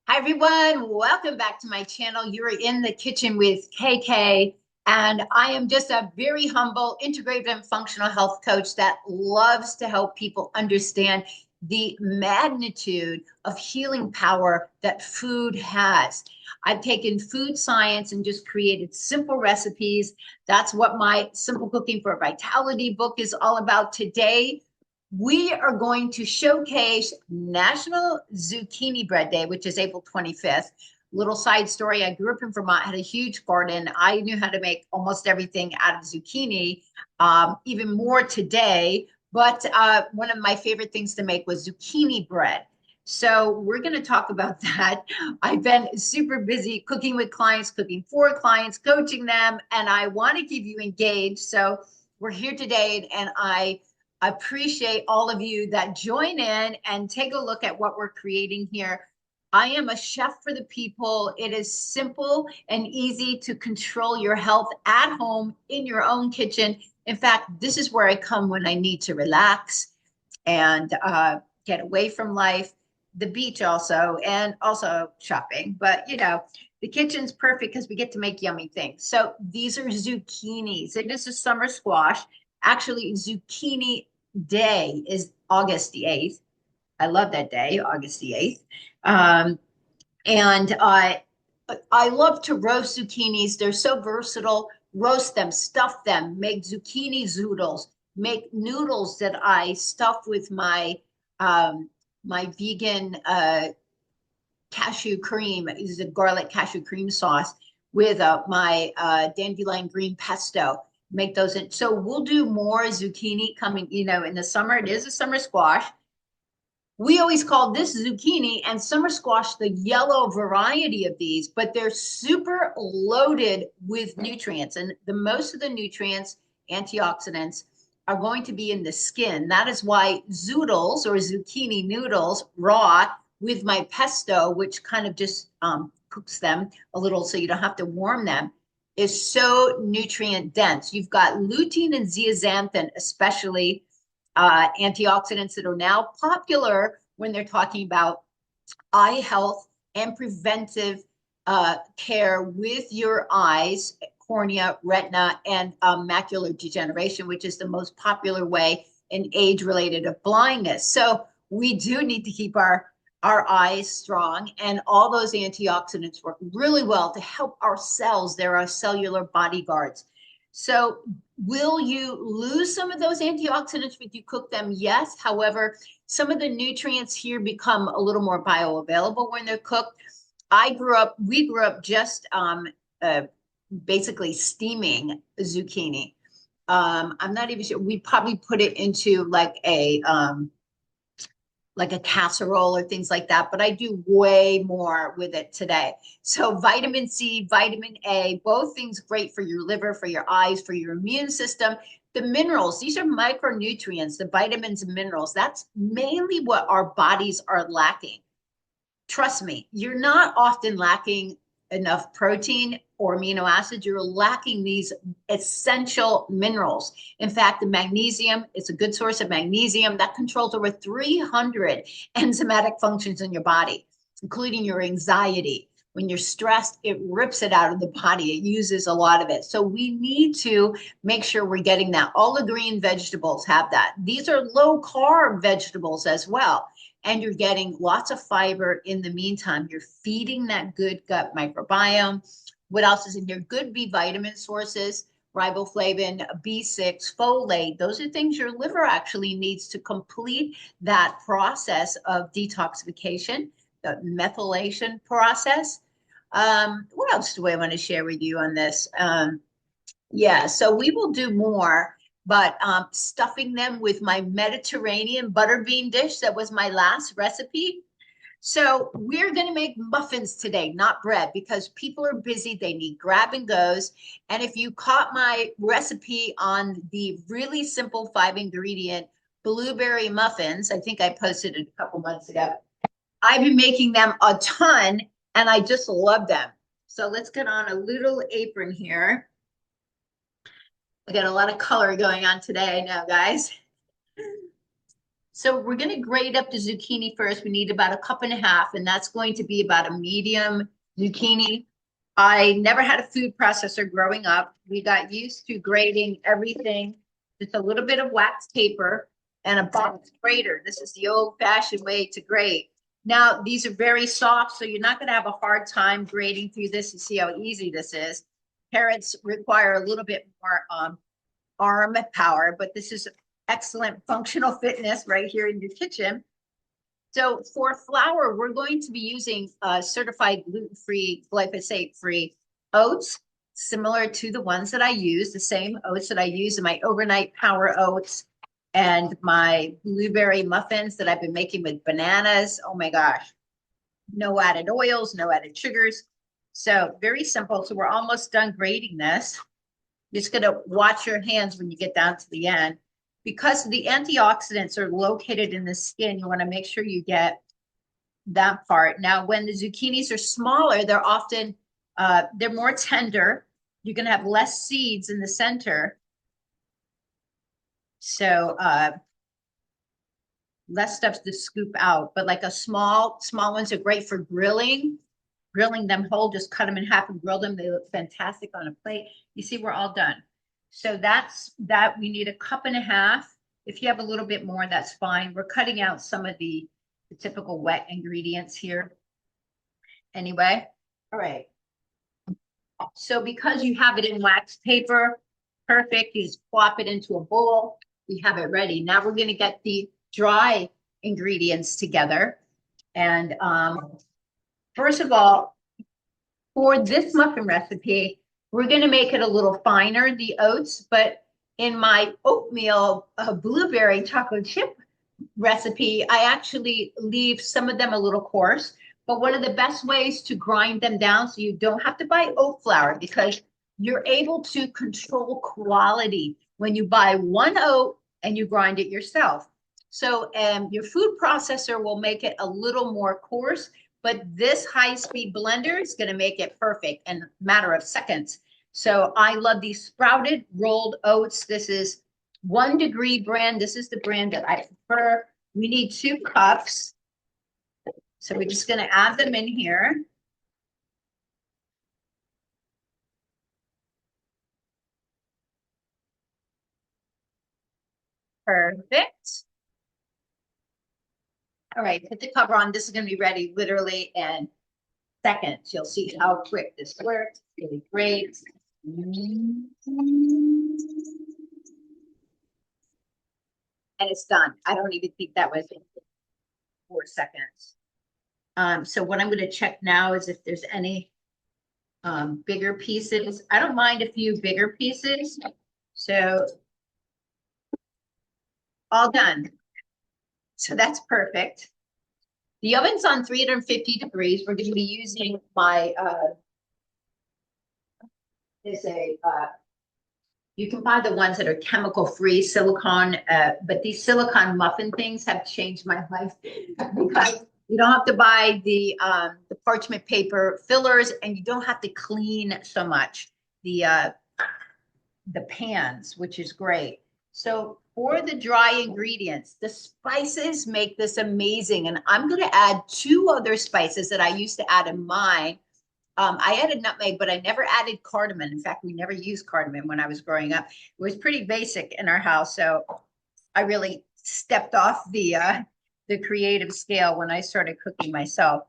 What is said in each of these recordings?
Hi, everyone. Welcome back to my channel. You're in the kitchen with KK, and I am just a very humble integrative and functional health coach that loves to help people understand the magnitude of healing power that food has. I've taken food science and just created simple recipes. That's what my Simple Cooking for Vitality book is all about today. We are going to showcase National Zucchini Bread Day, which is April 25th. Little side story, I grew up in Vermont, had a huge garden. I knew how to make almost everything out of zucchini, even more today. But one of my favorite things to make was zucchini bread. So we're going to talk about that. I've been super busy cooking with clients, cooking for clients, coaching them, and I want to keep you engaged. So we're here today, and I appreciate all of you that join in and take a look at what we're creating here. I am a chef for the people. It is simple and easy to control your health at home in your own kitchen. In fact, this is where I come when I need to relax and get away from life, the beach also, and also shopping. But the kitchen's perfect because we get to make yummy things. So these are zucchinis. It is a summer squash. Actually, zucchini day is August the 8th. I love that day, August the 8th. And I love to roast zucchinis. They're so versatile. Roast them, stuff them, make zucchini zoodles, make noodles that I stuff with my vegan cashew cream. This is a garlic cashew cream sauce with my dandelion green pesto. Make those in. So we'll do more zucchini coming, in the summer. It is a summer squash. We always call this zucchini and summer squash the yellow variety of these, but they're super loaded with nutrients. And the most of the nutrients, antioxidants, are going to be in the skin. That is why zoodles or zucchini noodles raw with my pesto, which kind of just cooks them a little so you don't have to warm them, is so nutrient dense. You've got lutein and zeaxanthin, especially antioxidants that are now popular when they're talking about eye health and preventive care with your eyes, cornea, retina, and macular degeneration, which is the most popular way in age-related of blindness. So we do need to keep our eyes strong, and all those antioxidants work really well to help our cells. They're our cellular bodyguards. So will you lose some of those antioxidants if you cook them? Yes. However, some of the nutrients here become a little more bioavailable when they're cooked. We grew up just basically steaming zucchini. I'm not even sure. We probably put it into like a casserole or things like that, but I do way more with it today. So vitamin C, vitamin A, both things great for your liver, for your eyes, for your immune system. The minerals, these are micronutrients, the vitamins and minerals. That's mainly what our bodies are lacking. Trust me, you're not often lacking enough protein or amino acids. You're lacking these essential minerals. In fact, the magnesium is a good source of magnesium that controls over 300 enzymatic functions in your body, including your anxiety. When you're stressed, it rips it out of the body. It uses a lot of it. So we need to make sure we're getting that. All the green vegetables have that. These are low carb vegetables as well, and you're getting lots of fiber in the meantime. You're feeding that good gut microbiome. What else is in here? Good B vitamin sources, riboflavin, B6, folate. Those are things your liver actually needs to complete that process of detoxification, the methylation process. What else do I want to share with you on this? Yeah, so we will do more, but stuffing them with my Mediterranean butter bean dish, that was my last recipe. So we're going to make muffins today, not bread, because people are busy. They need grab and goes. And if you caught my recipe on the really simple 5 ingredient blueberry muffins, I think I posted it a couple months ago. I've been making them a ton and I just love them. So let's get on a little apron here. We got a lot of color going on today, I know, guys. So we're going to grate up the zucchini first. We need about a cup and a half, and that's going to be about a medium zucchini. I never had a food processor growing up. We got used to grating everything, just a little bit of wax paper and a box grater. This is the old-fashioned way to grate. Now, these are very soft, so you're not going to have a hard time grating through this. You see how easy this is. Carrots require a little bit more arm power, but this is excellent functional fitness right here in your kitchen. So for flour, we're going to be using certified gluten-free, glyphosate-free oats, similar to the ones that I use, the same oats that I use in my overnight power oats and my blueberry muffins that I've been making with bananas. Oh my gosh. No added oils, no added sugars. So very simple. So we're almost done grating this. Just going to watch your hands when you get down to the end. Because the antioxidants are located in the skin, you want to make sure you get that part. Now, when the zucchinis are smaller, they're often, they're more tender. You're going to have less seeds in the center. So less stuff to scoop out. But like a small ones are great for grilling them whole, just cut them in half and grill them. They look fantastic on a plate. You see, we're all done. So that's that. We need a cup and a half. If you have a little bit more, that's fine. We're cutting out some of the typical wet ingredients here. Anyway, all right. So because you have it in wax paper, perfect. You just plop it into a bowl. We have it ready. Now we're going to get the dry ingredients together. And first of all, for this muffin recipe, we're going to make it a little finer, the oats, but in my oatmeal blueberry chocolate chip recipe, I actually leave some of them a little coarse. But one of the best ways to grind them down so you don't have to buy oat flour, because you're able to control quality when you buy one oat and you grind it yourself. So your food processor will make it a little more coarse, but this high-speed blender is going to make it perfect in a matter of seconds. So I love these sprouted rolled oats. This is 1 Degree brand. This is the brand that I prefer. We need 2 cups. So we're just going to add them in here. Perfect. All right, put the cover on. This is going to be ready literally in seconds. You'll see how quick this works. Really great. And it's done. I don't even think that was 4 seconds. So what I'm going to check now is if there's any bigger pieces. I don't mind a few bigger pieces. So all done. So that's perfect. The oven's on 350 degrees. We're going to be using my, you can buy the ones that are chemical-free silicone, but these silicone muffin things have changed my life because you don't have to buy the parchment paper fillers, and you don't have to clean so much the pans, which is great. So for the dry ingredients, the spices make this amazing. And I'm going to add 2 other spices that I used to add in mine. I added nutmeg, but I never added cardamom. In fact, we never used cardamom when I was growing up. It was pretty basic in our house. So I really stepped off the creative scale when I started cooking myself.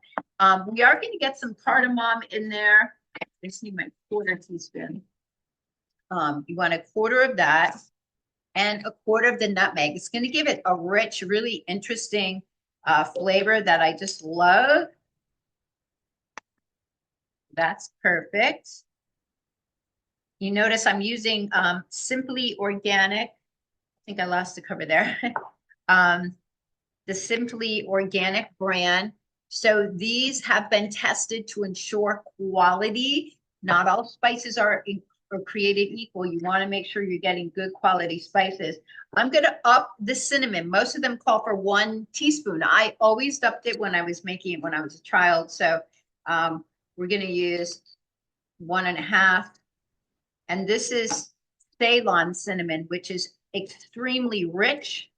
We are going to get some cardamom in there. I just need my 1/4 teaspoon. You want 1/4 of that and 1/4 of the nutmeg. It's going to give it a rich, really interesting flavor that I just love. That's perfect. You notice I'm using Simply Organic. I think I lost the cover there. The Simply Organic brand. So these have been tested to ensure quality. Not all spices are created equal. You want to make sure you're getting good quality spices. I'm going to up the cinnamon. Most of them call for 1 teaspoon. I always upped it when I was making it when I was a child. So we're going to use 1.5. And this is Ceylon cinnamon, which is extremely rich.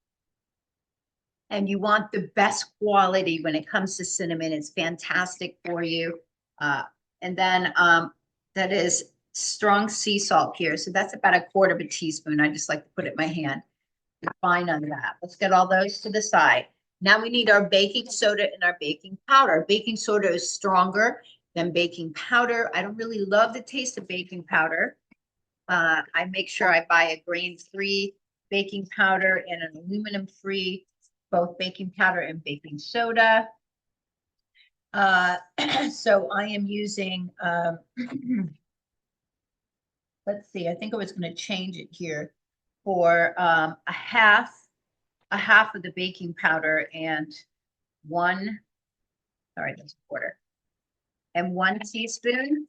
And you want the best quality when it comes to cinnamon. It's fantastic for you. Uh, and then that is strong sea salt here. So that's about a quarter of a teaspoon. I just like to put it in my hand. Fine on that. Let's get all those to the side. Now we need our baking soda and our baking powder. Baking soda is stronger than baking powder. I don't really love the taste of baking powder. I make sure I buy a grain-free baking powder and an aluminum-free, both baking powder and baking soda. So I am using, let's see, I think I was going to change it here for a half of the baking powder and one, sorry, that's a quarter, and 1 teaspoon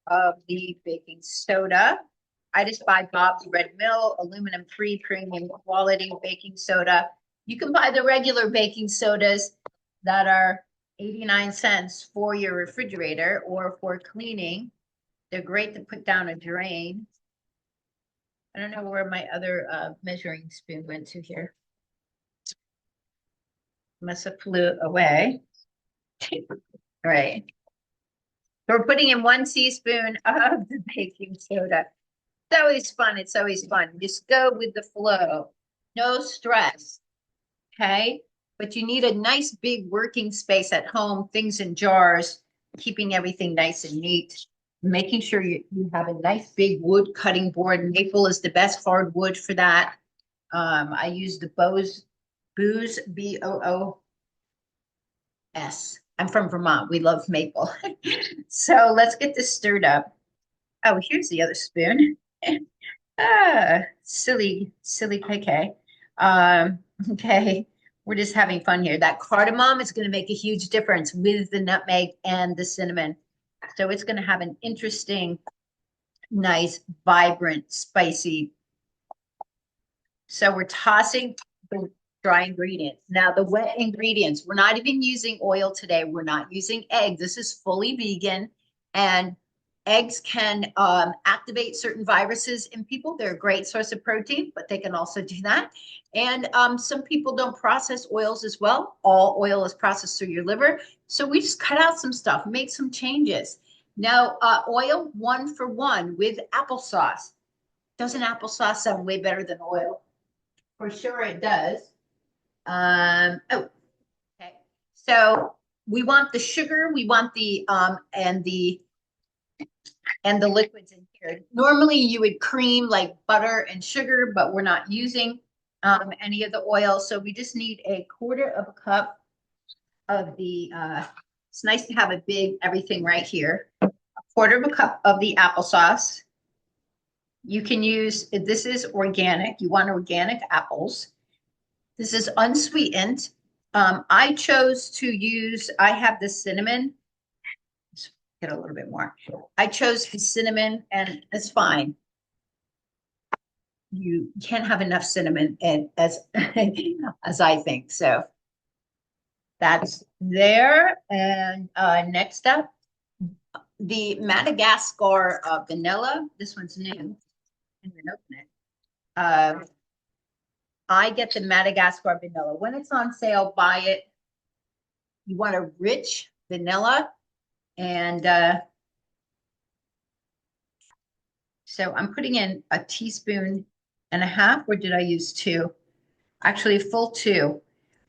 of the baking soda. I just buy Bob's Red Mill, aluminum-free premium quality baking soda. You can buy the regular baking sodas that are 89 cents for your refrigerator or for cleaning. They're great to put down a drain. I don't know where my other measuring spoon went to here. Must have flew away. All right. So we're putting in 1 teaspoon of the baking soda. It's always fun. It's always fun. Just go with the flow. No stress. Okay. But you need a nice big working space at home, things in jars, keeping everything nice and neat, making sure you have a nice big wood cutting board. Maple is the best hardwood for that. I use the Bose, Boos, I'm from Vermont. We love maple. So let's get this stirred up. Oh, here's the other spoon. Silly KK. Okay, we're just having fun here. That cardamom is going to make a huge difference with the nutmeg and the cinnamon. So it's going to have an interesting, nice, vibrant, spicy. So we're tossing the dry ingredients. Now the wet ingredients, we're not even using oil today. We're not using egg. This is fully vegan, and eggs can activate certain viruses in people. They're a great source of protein, but they can also do that. And some people don't process oils as well. All oil is processed through your liver. So we just cut out some stuff, make some changes. Now, oil 1 for 1 with applesauce. Doesn't applesauce sound way better than oil? For sure it does. Oh, okay. So we want the sugar, we want the and the liquids in here. Normally you would cream like butter and sugar, but we're not using any of the oil. So we just need a quarter of a cup of the, it's nice to have a big everything right here. A quarter of a cup of the applesauce. You can use, this is organic. You want organic apples. This is unsweetened. I chose to use, I have the cinnamon. Let's get a little bit more. I chose the cinnamon, and it's fine. You can't have enough cinnamon as as I think. So that's there. And next up, the Madagascar vanilla. This one's new. I didn't open it. I get the Madagascar vanilla. When it's on sale, buy it. You want a rich vanilla. And so I'm putting in a teaspoon and a half, or did I use 2? Actually, a full 2.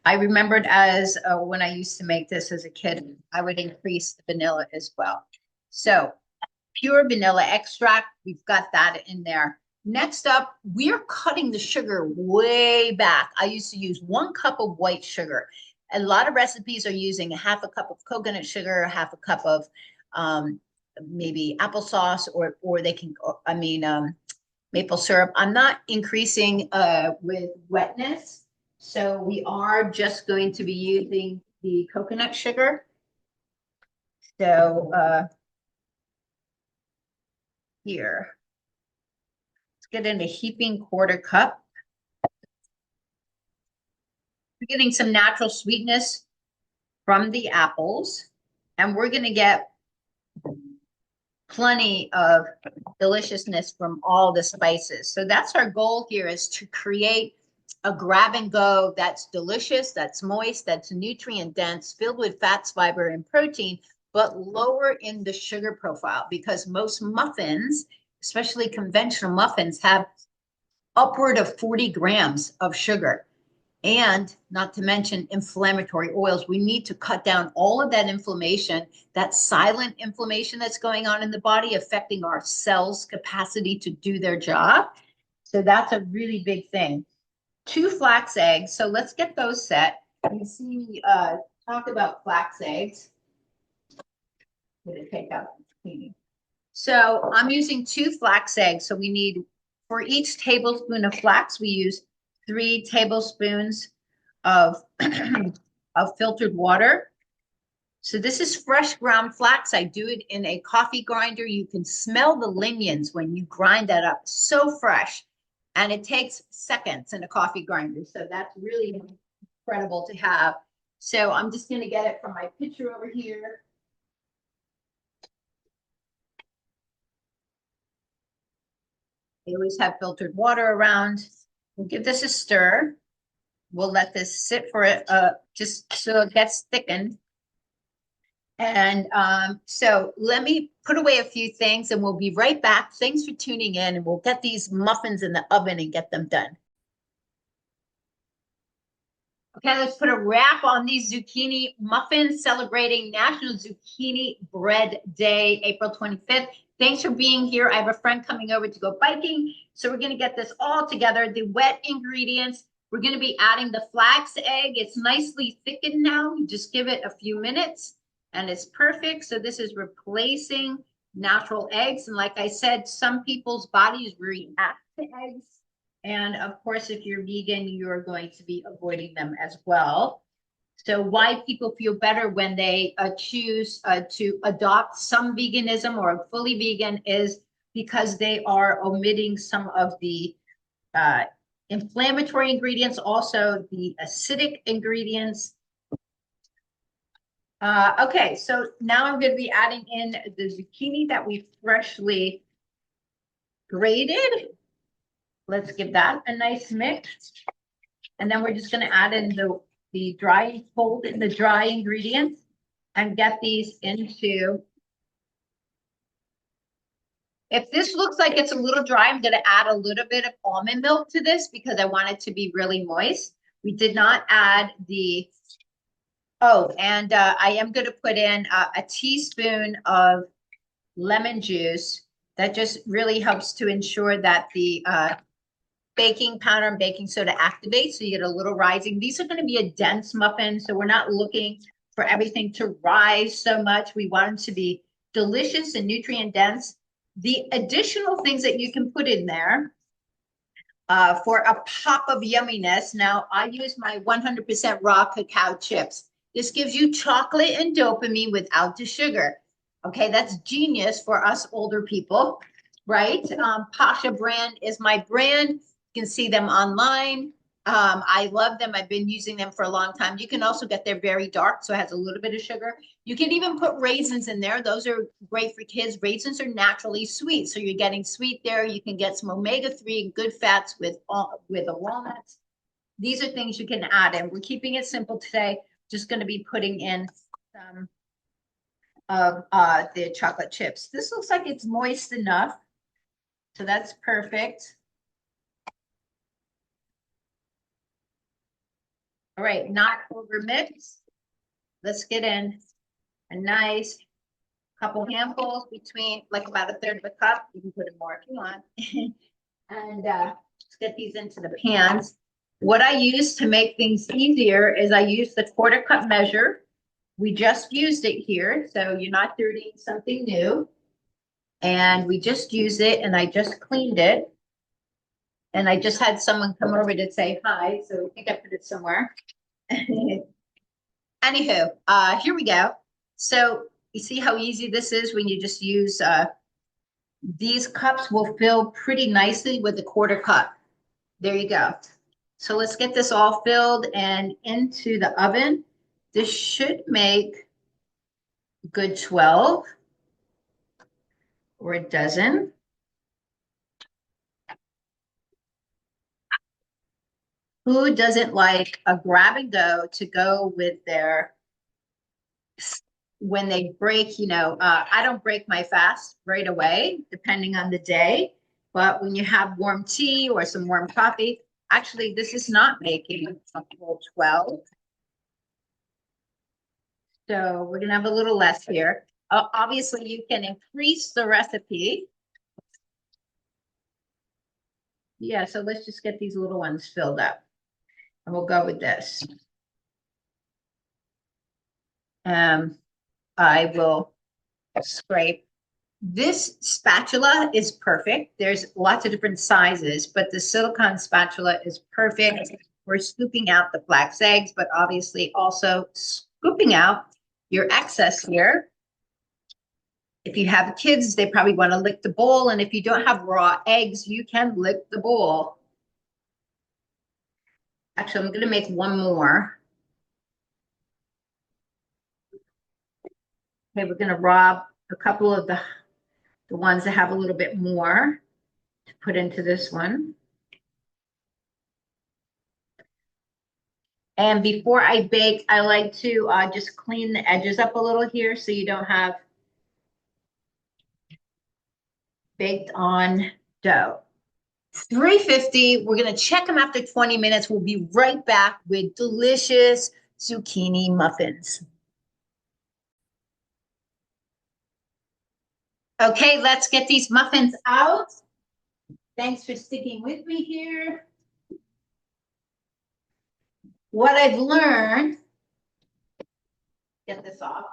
I remembered as when I used to make this as a kid, I would increase the vanilla as well. So pure vanilla extract, we've got that in there. Next up, we're cutting the sugar way back. I used to use 1 cup of white sugar. A lot of recipes are using a half a cup of coconut sugar, a half a cup of maybe applesauce, or they can, maple syrup. I'm not increasing with wetness. So we are just going to be using the coconut sugar. So here. Get in a heaping quarter cup. We're getting some natural sweetness from the apples, and we're going to get plenty of deliciousness from all the spices. So that's our goal here, is to create a grab and go that's delicious, that's moist, that's nutrient dense, filled with fats, fiber, and protein, but lower in the sugar profile, because most muffins, especially conventional muffins, have upward of 40 grams of sugar. And not to mention inflammatory oils. We need to cut down all of that inflammation, that silent inflammation that's going on in the body, affecting our cells' capacity to do their job. So that's a really big thing. 2 flax eggs. So let's get those set. You see me talk about flax eggs. I'm going to take out the cleaning. So I'm using 2 flax eggs. So we need, for each tablespoon of flax, we use 3 tablespoons of, of filtered water. So this is fresh ground flax. I do it in a coffee grinder. You can smell the lignans when you grind that up. So fresh. And it takes seconds in a coffee grinder. So that's really incredible to have. So I'm just going to get it from my pitcher over here. I always have filtered water around. We'll give this a stir. We'll let this sit for it, just so it gets thickened. And so let me put away a few things and we'll be right back. Thanks for tuning in, and we'll get these muffins in the oven and get them done. Okay, let's put a wrap on these zucchini muffins, celebrating National Zucchini Bread Day, April 25th. Thanks for being here. I have a friend coming over to go biking. So we're going to get this all together. The wet ingredients, we're going to be adding the flax egg. It's nicely thickened now. You just give it a few minutes and it's perfect. So this is replacing natural eggs. And like I said, some people's bodies react to eggs. And of course, if you're vegan, you're going to be avoiding them as well. So why people feel better when they choose to adopt some veganism or fully vegan is because they are omitting some of the inflammatory ingredients, also the acidic ingredients. Okay, so now I'm going to be adding in the zucchini that we freshly grated. Let's give that a nice mix. And then we're just going to add in the dry, fold in the dry ingredients and get these into. If this looks like it's a little dry, I'm going to add a little bit of almond milk to this because I want it to be really moist. We did not add the, oh, and I am going to put in a teaspoon of lemon juice. That just really helps to ensure that the baking powder and baking soda activate, so you get a little rising. These are going to be a dense muffin, so we're not looking for everything to rise so much. We want them to be delicious and nutrient dense. The additional things that you can put in there for a pop of yumminess. Now, I use my 100% raw cacao chips. This gives you chocolate and dopamine without the sugar. Okay, that's genius for us older people, right? Pasha brand is my brand. You can see them online. I love them. I've been using them for a long time. You can also get their very dark, so it has a little bit of sugar. You can even put raisins in there. Those are great for kids. Raisins are naturally sweet, so you're getting sweet there. You can get some omega-3 and good fats with the walnuts. These are things you can add in. We're keeping it simple today. Just going to be putting in some of the chocolate chips. This looks like it's moist enough, so that's perfect. All right, not over mix. Let's get in a nice couple handfuls between, like about a third of a cup. You can put in more if you want. And let's get these into the pans. What I use to make things easier is I use the 1/4 cup measure. We just used it here, so you're not dirtying something new. And we just used it, and I just cleaned it. And I just had someone come over to say hi, so I think I put it somewhere. Anywho, here we go. So you see how easy this is when you just use, these cups will fill pretty nicely with the 1/4 cup. There you go. So let's get this all filled and into the oven. This should make a good 12, or it doesn't. Who doesn't like a grab and go to go with their, when they break, I don't break my fast right away, depending on the day. But when you have warm tea or some warm coffee, actually, this is not making a full 12. So we're gonna have a little less here. Obviously, you can increase the recipe. Yeah, so let's just get these little ones filled up. And we'll go with this. I will scrape. This spatula is perfect. There's lots of different sizes, but the silicone spatula is perfect for scooping out the flax eggs, but obviously also scooping out your excess here. If you have kids, they probably want to lick the bowl. And if you don't have raw eggs, you can lick the bowl. Actually, I'm going to make one more. Okay, we're going to rob a couple of the ones that have a little bit more to put into this one. And before I bake, I like to just clean the edges up a little here so you don't have baked on dough. 350, we're going to check them after 20 minutes. We'll be right back with delicious zucchini muffins. Okay, let's get these muffins out. Thanks for sticking with me here. What I've learned, get this off.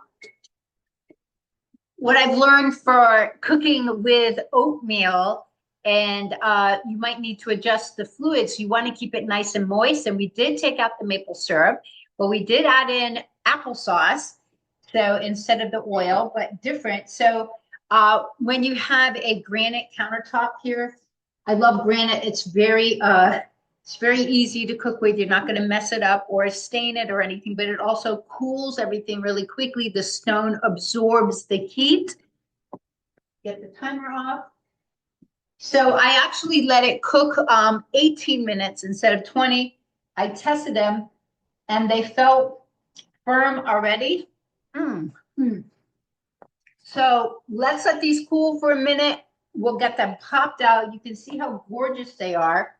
What I've learned for cooking with oatmeal, and you might need to adjust the fluids. You want to keep it nice and moist. And we did take out the maple syrup, but we did add in applesauce. So instead of the oil, but different. So when you have a granite countertop here, I love granite. It's very easy to cook with. You're not going to mess it up or stain it or anything, but it also cools everything really quickly. The stone absorbs the heat. Get the timer off. So I actually let it cook 18 minutes instead of 20. I tested them and they felt firm already. So let's let these cool for a minute. We'll get them popped out. You can see how gorgeous they are,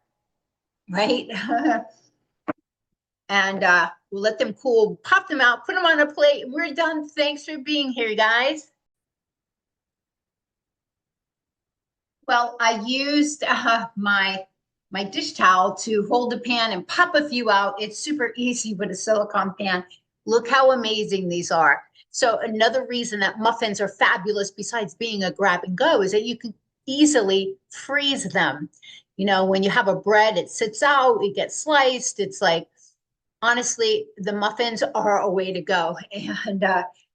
right? And we'll let them cool, pop them out, put them on a plate. We're done. Thanks for being here, guys. Well, I used my dish towel to hold the pan and pop a few out. It's super easy with a silicone pan. Look how amazing these are. So another reason that muffins are fabulous, besides being a grab and go, is that you can easily freeze them. When you have a bread, it sits out, it gets sliced. It's like, honestly, the muffins are a way to go. And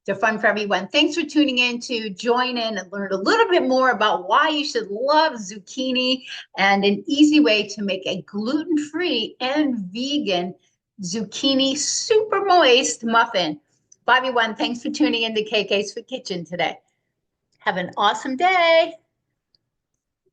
they're fun for everyone. Thanks for tuning in to join in and learn a little bit more about why you should love zucchini and an easy way to make a gluten-free and vegan zucchini super moist muffin. Bye, everyone. Thanks for tuning in to KK's for Kitchen today. Have an awesome day.